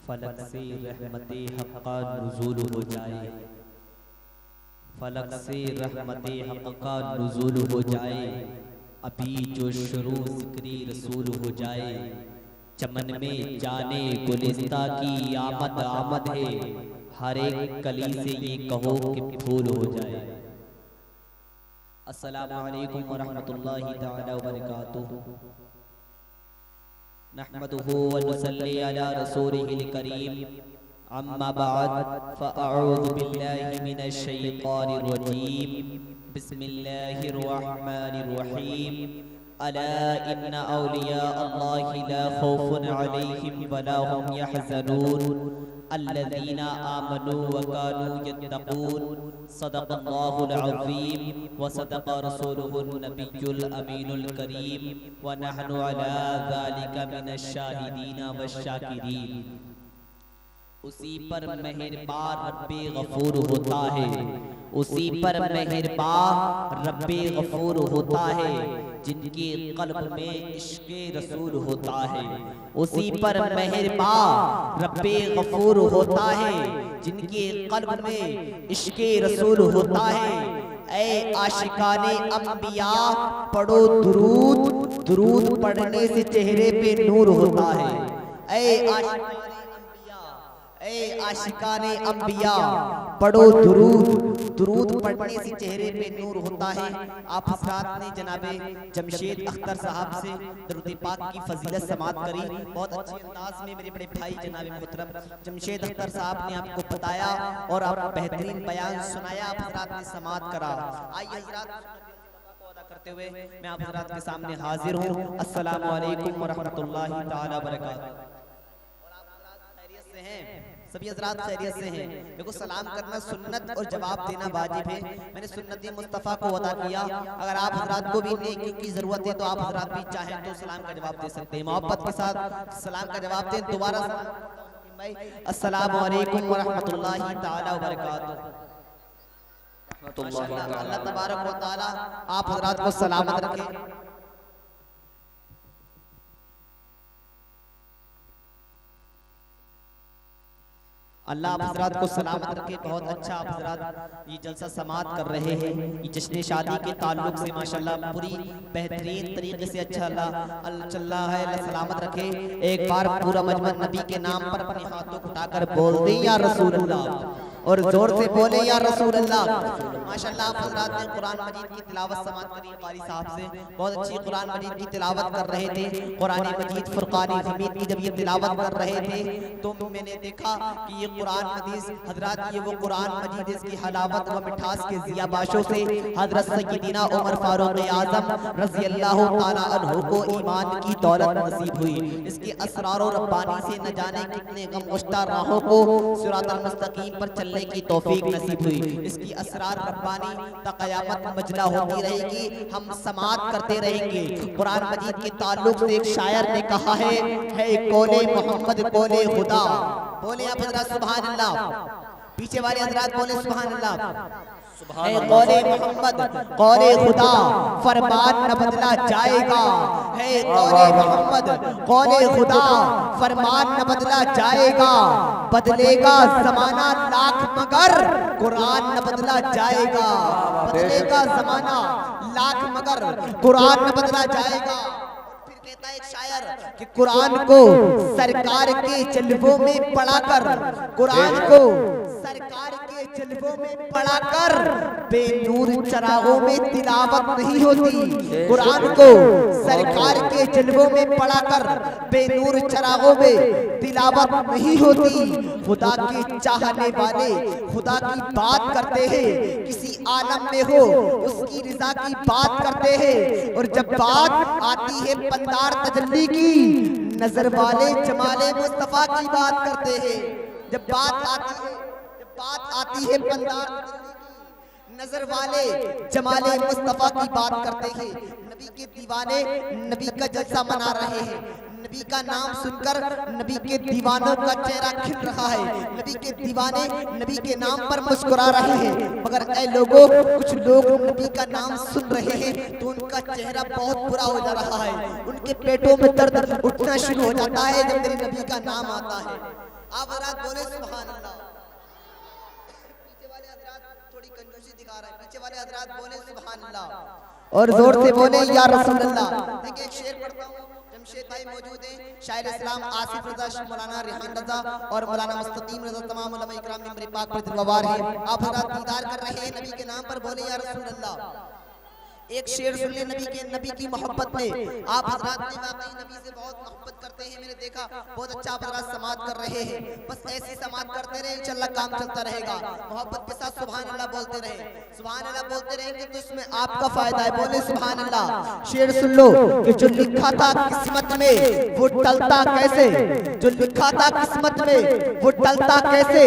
फलक से रहमते हक़ का नुज़ूल हो जाए, फलक से रहमते हक़ का नुज़ूल हो जाए, अभी जो शुरू ज़िक्री रसूल हो जाए, चमन में जाने गुलिस्ता की आमद आमद है, हर एक कली से ये कहो कि फूल हो जाए। अस्सलामु अलैकुम व रहमतुल्लाहि तआला व बरकातुहू। नहमदुहु व नुसल्ली अला रसूलिहिल करीम, अम्मा बअद, फ़अऊज़ु बिल्लाहि मिनश शैतानिर रजीम, बिस्मिल्लाहिर रहमानिर रहीम। अला इन्ना औलिया अल्लाहि ला खौफुन अलैहिम व ला हुम यहज़नून, अल्लज़ीना आमनू व कानू यत्तक़ून। सदक़ल्लाहुल अज़ीम व सदक़ रसूलुहुन नबियुल अमीनुल करीम व नहनु अला ज़ालिका मिनश शाहिदीन वश्शाकिरीन। उसी पर मेहरबान रब्बे गफूर होता है, उसी पर मेहरबान रब्बे गफूर होता है, जिनके क़ल्ब में इश्क़े रसूल होता है। उसी पर मेहरबान रब्बे गफूर होता है, जिनके क़ल्ब में इश्क़े रसूल होता है। ऐ आशिकाने अंबिया पढ़ो दुरूद, दुरूद पढ़ने से चेहरे पे नूर होता है। ऐ आशिकाने अंबिया पढ़ो दुरूद, दुरूद पढ़ने से चेहरे पे नूर होता है। आप हज़रात ने जनाबे जमशेद अख्तर साहब से दरूद पाक की फजीलत समात करी, बहुत अच्छे अंदाज में मेरे बड़े भाई जनाबे मोहतरम जमशेद अख्तर साहब ने आपको बताया और आप बेहतरीन बयान सुनाया, आप हज़रात ने समात करा। आइए हज़रात करते हुए मैं आप हज़रात के सामने हाजिर हूँ। अस्सलामु अलैकुम व रहमतुल्लाहि तआला व बरकातुहू। सभी हज़रात खैरियत से हैं। देखो सलाम करना सुन्नत और जवाब देना वाजिब है। मैंने सुन्नत मुस्तफ़ा को अदा किया। अगर आप हज़रात को भी नेकी की ज़रूरत है तो आप हज़रात भी चाहें तो सलाम का जवाब दे सकते हैं। मोहब्बत के साथ सलाम का जवाब दें। दोबारा अस्सलामु अलैकुम व रहमतुल्लाहि तआला व बरकातुहू। अल्लाह तबारक व तआला आप हज़रात को सलामत रखे। अल्लाह आप हज़रात को सलामत रखे। बहुत अच्छा आप हज़रात ये जलसा समात कर रहे हैं। ये जश्न शादी के ताल्लुक से माशाल्लाह पूरी बेहतरीन तरीके से अच्छा अल्लाह चल रहा है। अल्लाह सलामत रखे। एक बार पूरा मजमा नबी के नाम पर अपने हाथों को उठाकर बोल दें या रसूल अल्लाह, और जोर से बोले या रसूल अल्लाह। माशाल्लाह आप हज़रात ने कुरान मजीद की तिलावत समात करी कारी साहब से, बहुत अच्छी कुरान मजीद की तिलावत कर रहे थे। कुरान मजीद फुरक़ान हमीद की जब ये तिलावत कर रहे थे तो मैंने देखा कि ये कुरान हदीस हज़रात ये वो कुरान मजीद इसकी हलावत व मिठास के ज़ियाबाशों से हज़रत सय्यदना उमर फारूक आज़म रज़ी अल्लाह तआला अन्हु को ईमान की दौलत नसीब हुई। इसके असरार और रब्बानी से न जाने कितने गमगुश्ता राहों को सिरातल मुस्तकीम पर चलने की तौफीक नसीब हुई। इसकी असरार रब्बानी तक़यामत मजला होती रहेगी, हम समात करते रहेंगे। कुरान मजीद के ताल्लुक से एक शायर ने कहा है कौले मोहम्मद कौले खुदा। बोले आप हज़रात सुभान अल्लाह। पीछे वाले हज़रात बोले सुभान अल्लाह। है कौले मोहम्मद कौले खुदा, फरमान न बदला जाएगा। है कौले मोहम्मद कौले खुदा, फरमान न बदला जाएगा। बदलेगा ज़माना लाख मगर कुरान न बदला जाएगा। बदलेगा ज़माना लाख मगर कुरान न बदला जाएगा। कहता है एक शायर कि कुरान को सरकार के जलवों में पढ़ाकर, कुरान को सरकार के जलवों में पढ़ाकर बेनूर चरागों में तिलावत नहीं होती। कुरान को सरकार के जलवों में पढ़ाकर बेनूर चरागों में तिलावत नहीं होती। खुदा के चाहने वाले खुदा की बात करते हैं, किसी आलम में हो उसकी रिजा की बात करते हैं, और जब बात आती है पंदार तजल्ली की नजर वाले जमाले मुस्तफा की बात करते हैं। जब बात आती है पंदार नजर वाले जमाले मुस्तफा की बात करते हैं। नबी के दीवाने नबी का जलसा मना रहे हैं। नबी का नाम सुनकर नबी के दीवानों का चेहरा खिल रहा है। नबी के दीवाने नबी के नाम पर मुस्कुरा रहे हैं। मगर ऐ लोगों, कुछ लोग नबी का नाम सुन रहे हैं तो उनका चेहरा बहुत बुरा हो जा रहा है। उनके पेटों में दर्द उठना शुरू हो जाता है जब मेरे नबी का नाम आता है। आप हजरात बोले सुभान अल्लाह। पीछे वाले हजरात थोड़ी कंजूसी दिखा रहे हैं, पीछे वाले हजरात बोले सुभान अल्लाह और जोर से बोले या रसूल अल्लाह। देखिए एक शेर पढ़ता हूँ, जमशेद भाई मौजूद हैं, शायर इस्लाम आसिफ रजा, मौलाना रिहान रजा और मौलाना मुस्तकीम रजा, तमाम उलमा इकराम मिंबर पाक पर दिलवार हैं। आप हजरात दीदार कर रहे हैं नबी के नाम पर, बोले या रसूल अल्लाह। एक शेर सुन ले नबी की मोहब्बत में। आप हजरात ने वाकई नबी से बहुत मोहब्बत करते हैं, मैंने देखा बहुत अच्छा आप हजरात समात कर रहे हैं। बस ऐसी समात करते रहे, इंशाल्लाह काम चलता रहेगा। मोहब्बत के साथ सुभान अल्लाह बोलते रहे, सुभान अल्लाह बोलते रहेंगे तो इसमें आपका फायदा है। बोले सुभान अल्लाह। शेर सुन लो कि जो लिखा था किस्मत में वो टलता कैसे, जो लिखा था किस्मत में वो टलता कैसे,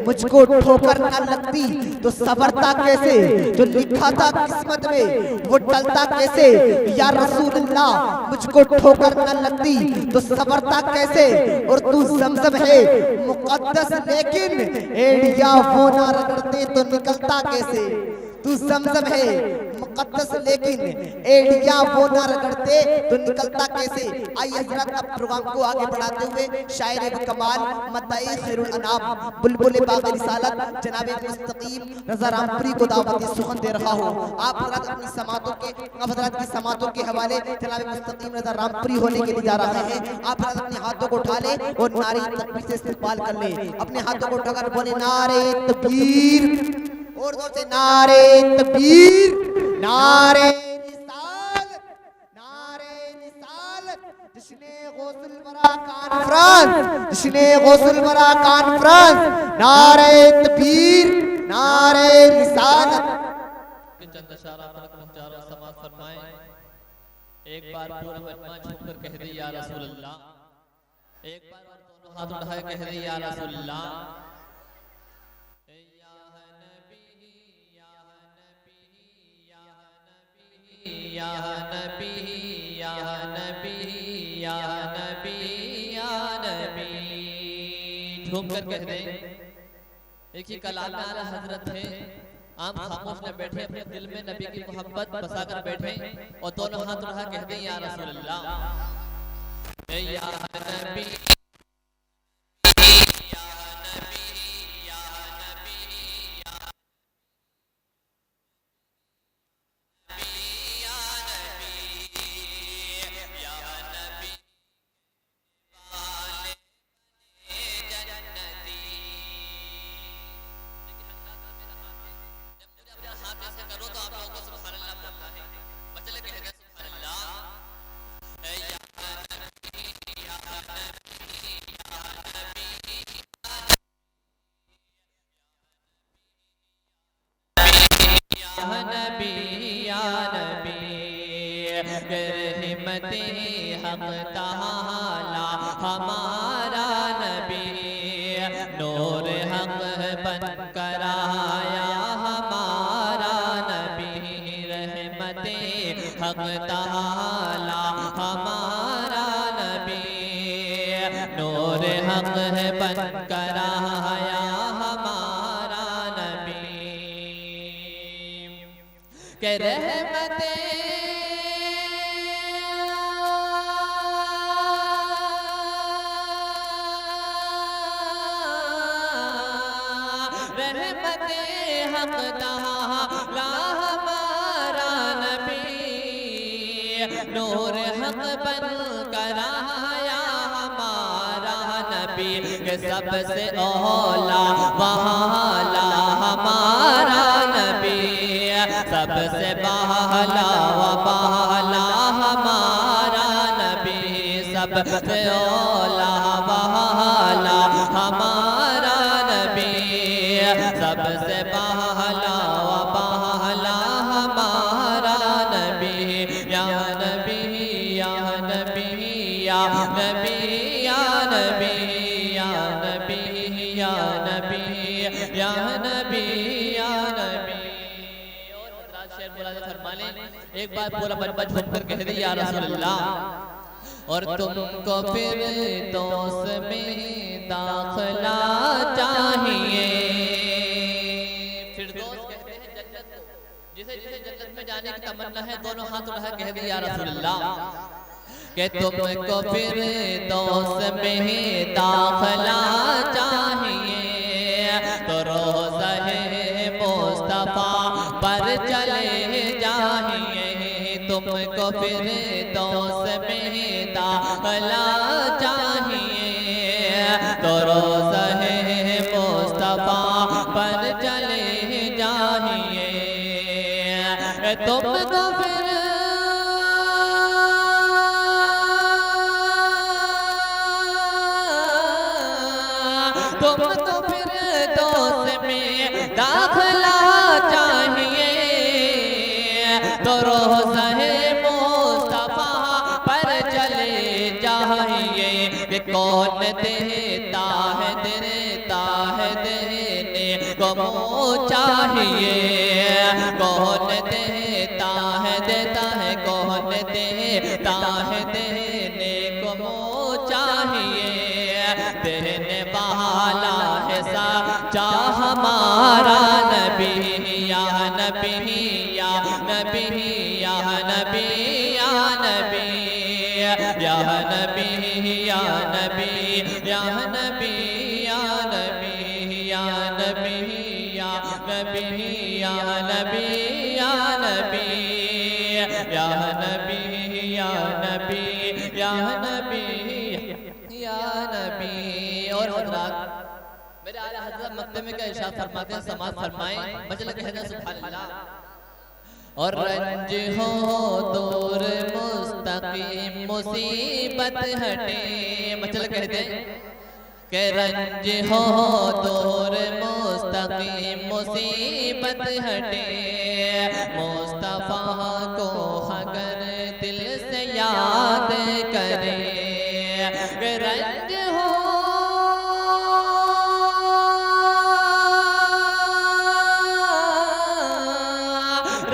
मुझको ठोकर न लगती तो सवरता कैसे। जो लिखा था किस्मत में वो टलता कैसे, या रसूलुल्लाह मुझको ठोकर न लगती तो सवरता कैसे। और तू ज़मज़म है मुक़द्दस लेकिन एड़िया वो ना रगड़ते तो निकलता कैसे। तू ज़मज़म है मुक़द्दस लेकिन एड़िया वो ना रगड़ते तो निकलता कैसे। आइए हज़रात अब प्रोग्राम को आगे बढ़ाते हुए शायर कमाल मद्दाई खैरुल अनाम बुलबुल बाग़ रिसालत जनाब मुस्तकीम रज़ा रामपुरी को दावत सुखन दे रहा हूँ। आप हज़रात अपनी समातों के, आप हज़रात की समातों के हवाले जनाब मुस्तकीम रज़ा रामपुरी होने के लिए जा रहे हैं। आप हज़रात अपने हाथों को उठा ले और नारे तकबीर से इस्तेमाल कर ले। अपने हाथों को उठाकर बोले नारे तकबीर, और जोर से नारे तकबीर, नारे रिसालत, नारे रिसालत। जिसने गौसुल बरा कॉन्फ्रेंस, जिसने गौसुल बरा कॉन्फ्रेंस, नारे तकबीर, नारे रिसालत। चंद इशारा तक पहुंचा समाज फरमाएं। एक बार पूरा मजमा झुककर कह दे या रसूल अल्लाह। एक बार और दोनों हाथ उठाए कह दे या रसूल अल्लाह। या नबी या नबी या नबी या नबी, झूम कर कह दे। एक ही कलाम आला हजरत है, आम खामोश न बैठे, अपने दिल में नबी की मोहब्बत बसा कर बैठे और दोनों हाथ उठा कह दे या रसूल अल्लाह। या नबी हक तआला हमारा नबी, नूर हक बन कर आया हमारा नबी। रहमते हक तआला हमारा नबी, नूर हक बन कर आया हमारा नबी। के रहमते हक तआला हमारा नबी, नूर हक बन कर आया हमारा नबी। के सबसे औला वहाला हमारा नबी, सबसे बाला वाला हमारा नबी, सबसे औला वाला हमारा नबी, सबसे बाला बाला हमारा नबी। या नबी या नबी या नबी या नबी या नबी या नबी या नबी या नबी। और हज़रात शेर मुराद फरमा लें, एक बार पूरा मजमा झुक कर कह दे या रसूल अल्लाह। और तुमको फिर दोस्त में दाखला चाहिए, जिसे जिसे जन्नत में जाने की तमन्ना है दोनों हाथ उठा कह दे या रसूल अल्लाह। के तुमको फिर दोस्त में दाखला को फिर दोस्त में दाखला चाहिए तो रोज़े मुस्तफा पर चले जाइए तुमको फिर तुमको फिर दोस्त में दाखला चाहिए तो रोज़े मुस्तफा पर चले जाइए कि कौन देता है देने को मुँह चाहिए कौन देता है कौन देता है देने को मुँह चाहिए देने वाला है साचा हमारा नबी या नबी या नबी या नबी या नबी या नबी या नबी या नबी या नबी या नबी या नबी या नबी या नबी या नबी या नबी या नबी या नबी। और हज़रात मेरे आला हज़रत मक्ते में क्या इरशाद फरमाते हैं, समाज फरमाएं मजल कहना सुभान अल्लाह। और रंज हो दूर मुस्तकीम मुसीबत हटे, मचल कहते के रंज हो दूर मुस्तकीम मुसीबत हटे, मुस्तफा को अगर दिल से याद करे, रंज हो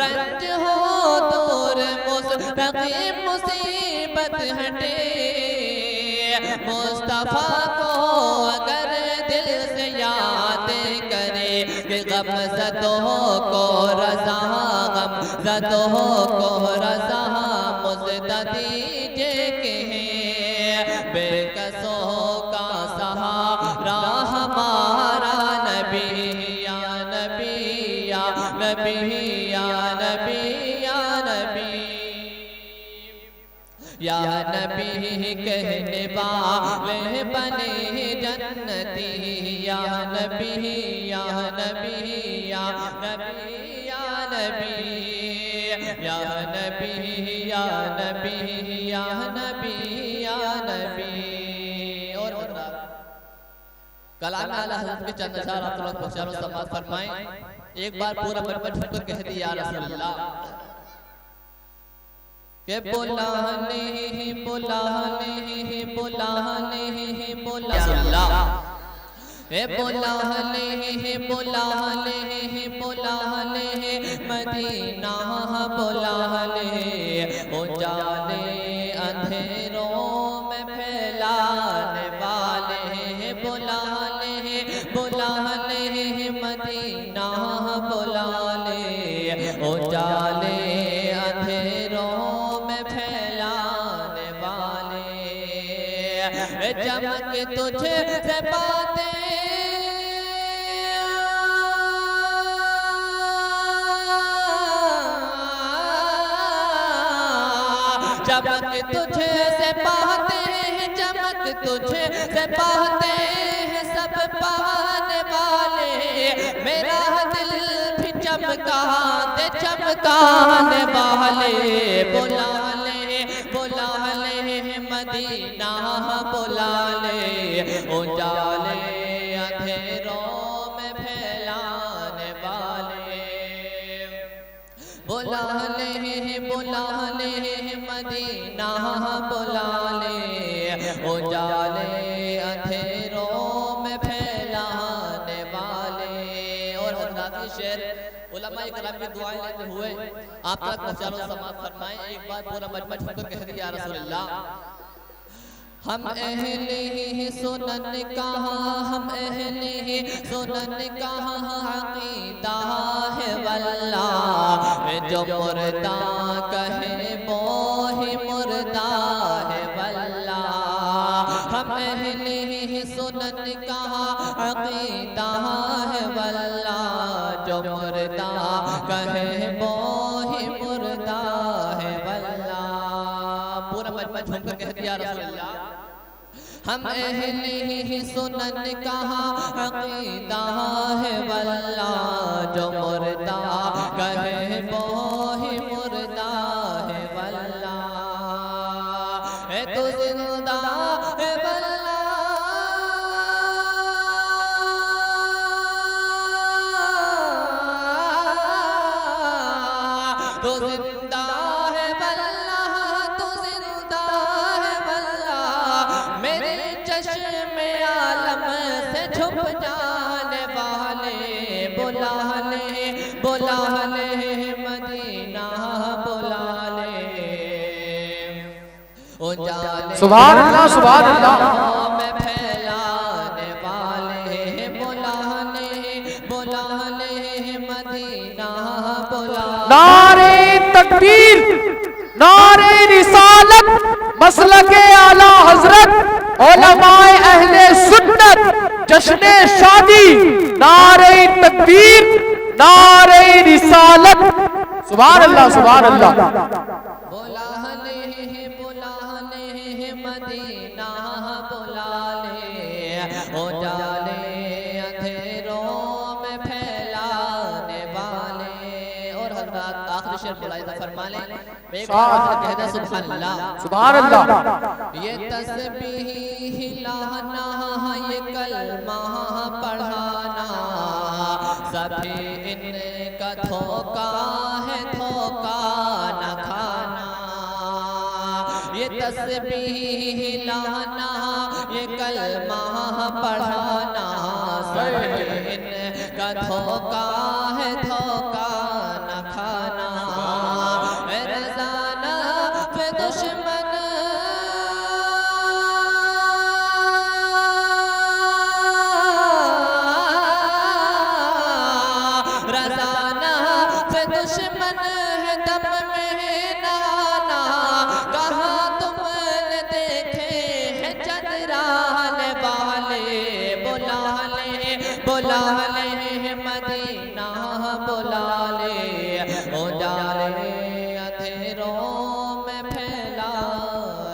रंज हो दूर मुस्तकीम मुसीबत हटे, मुस्तफा को अगर दिल से याद करे, कि गम ज़दों को रज़ा गम ज़दों को रज़ा मुज़दा दीजिए के बेकसों का सहारा हमारा नबी या नबी या नबी या नबी या नबी या नबी कहने वाले बने जन्नती, या नबी या नबी या नबी या नबी या नबी या नबी या नबी या नबी। और कलाम आला हज़रत के चंद अशआर आप लोग पहुंचानो समाज फरमाएं। एक बार पूरा बचपन छुपकर कह दिया या रसूल अल्लाह के बुलाने बुलाने बुलाने बुलाने ए बुलाने बुलाने बुलाने मदीना बुलाने, उजाले अंधेरों में फैलाने वाले, बुलाने बुलाने मदीना बुलाने, उजाले अंधेरों में फैलाने वाले, चमक तुझे से बातें चमक तुझे से पाते हैं, चमक तुझे से पाते हैं सब पाने वाले, मेरा दिल भी चमकाते चमकाने वाले, बुला ले मदीना बुला ले, उजाले अंधेरों में फैलाने वाले, बुला ले मदीना बुला ले, उजाले अंधेरों में फैलाने वाले। और हज़रात शेर उलमा इकराम की दुआएं लेते हुए आप तक पहुंचानो समाज फरमाएं। एक बार पूरा मजमा छुपकर कह दिया या रसूल अल्लाह, हम अहले ही सुनन कहाँ, हम अहले ही सुनन कहाँ, अक़ीदा है वल्लाह, जो मुर्दा कहे वो ही मुर्दा है वल्लाह, हम अहले ही सुनन कहाँ, अक़ीदा है वल्लाह, जो मुर्दा कहे वो ही मुर्दा है वल्लाह। कहती या रसूल अल्लाह हम अहले ही सुनन कहा अकीदा है वल्ला जो मुर्दा कहे वो ही मुर्दा है वल्ला है तो जिंदा है वल्ला तो जिंदा है वल्ला तो जिंदा है वल्ला मेरे चश्मे आलम से छुप जाने वाले बुला ले मदीना बुला ले उजाले सुभान अल्लाह सुभान अल्लाह में फैलाने वाले बुला ले मदीना बुला नारे तकबीर, नारे रिसालत, मसलके आला हजरत, उलमाए अहले सुन्नत, जश्ने शादी, नारे तकबीर, नारे रिसालत। सुभान अल्लाह सुभान अल्लाह। बुला ले मदीना बुला ले उजाले अंधेरों में फैलाने वाले। और हज़रात आखिरी शेर मुलाहिज़ा फरमा लें, एक कहना सुभान अल्लाह सुभान अल्लाह। ये तस्बीह लाना ये कलमा पढ़ाना सभी इनका धोखा है धोखा न खाना। ये तस्बीह लाना ये कलमा पढ़ाना सभी इनका धोखा है धोखा